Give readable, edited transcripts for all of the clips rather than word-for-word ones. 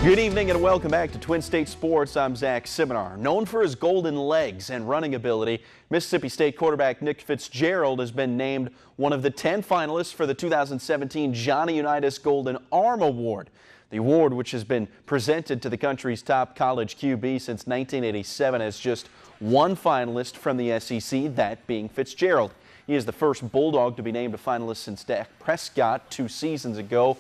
Good evening and welcome back to Twin State Sports. I'm Zach Simonar. Known for his golden legs and running ability, Mississippi State quarterback Nick Fitzgerald has been named one of the 10 finalists for the 2017 Johnny Unitas Golden Arm Award. The award, which has been presented to the country's top college QB since 1987, has just one finalist from the SEC, that being Fitzgerald. He is the first Bulldog to be named a finalist since Dak Prescott 2 seasons ago.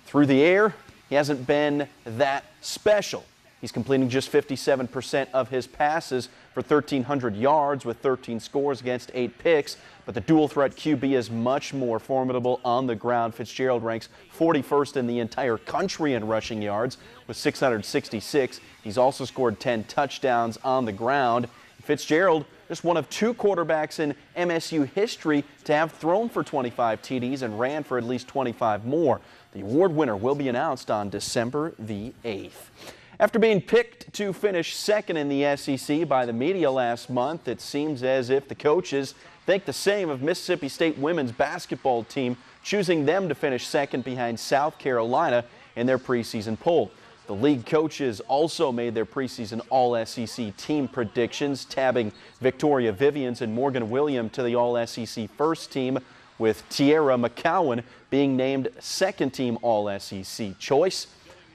Through the air, he hasn't been that special. He's completing just 57% of his passes for 1,300 yards with 13 scores against 8 picks. But the dual threat QB is much more formidable on the ground. Fitzgerald ranks 41st in the entire country in rushing yards with 666. He's also scored 10 touchdowns on the ground. Fitzgerald, just one of 2 quarterbacks in MSU history to have thrown for 25 TDs and ran for at least 25 more. The award winner will be announced on December the 8th. After being picked to finish second in the SEC by the media last month, it seems as if the coaches think the same of Mississippi State women's basketball team, choosing them to finish second behind South Carolina in their preseason poll. The league coaches also made their preseason All-SEC team predictions, tabbing Victoria Vivians and Morgan Williams to the All-SEC first team, with Tierra McCowan being named second-team All-SEC choice.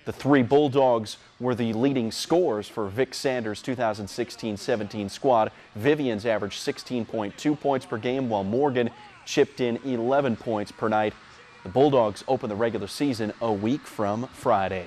The 3 Bulldogs were the leading scorers for Vic Sanders' 2016-17 squad. Vivians averaged 16.2 points per game, while Morgan chipped in 11 points per night. The Bulldogs open the regular season a week from Friday.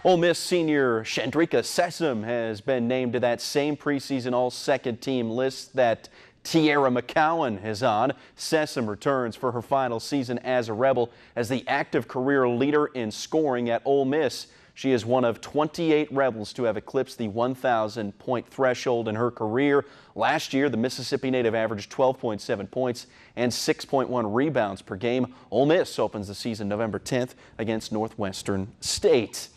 Ole Miss senior Chandrika Sessom has been named to that same preseason all-second team list that Tierra McCowan is on. Sessom returns for her final season as a Rebel as the active career leader in scoring at Ole Miss. She is one of 28 Rebels to have eclipsed the 1,000-point threshold in her career. Last year, the Mississippi native averaged 12.7 points and 6.1 rebounds per game. Ole Miss opens the season November 10th against Northwestern State.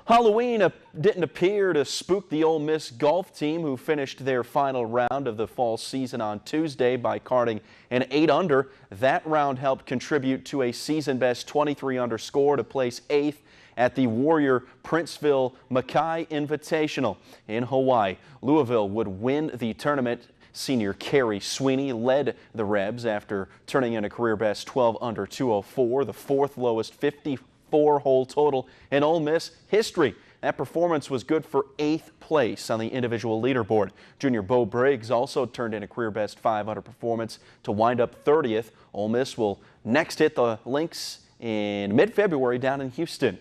Halloween didn't appear to spook the Ole Miss golf team, who finished their final round of the fall season on Tuesday by carding an 8 under. That round helped contribute to a season-best 23 under score to place 8th at the Warrior Princeville Mackay Invitational in Hawaii. Louisville would win the tournament. Senior Carrie Sweeney led the Rebs after turning in a career-best 12 under 204, the 4th lowest 54-hole total in Ole Miss history. That performance was good for 8th place on the individual leaderboard. Junior Bo Briggs also turned in a career-best 5 under performance to wind up 30th. Ole Miss will next hit the links in mid-February down in Houston.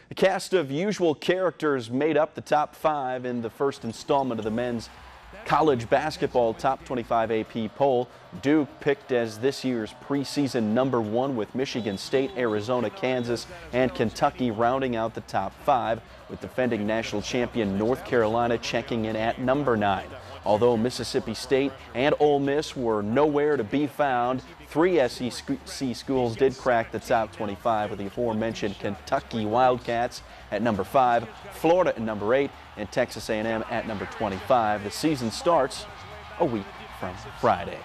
The cast of usual characters made up the top 5 in the first installment of the men's college basketball top 25 AP poll. Duke picked as this year's preseason #1, with Michigan State, Arizona, Kansas, and Kentucky rounding out the top 5, with defending national champion North Carolina checking in at #9. Although Mississippi State and Ole Miss were nowhere to be found, 3 SEC schools did crack the top 25, with the aforementioned Kentucky Wildcats at #5, Florida at #8, and Texas A&M at #25. The season starts a week from Friday.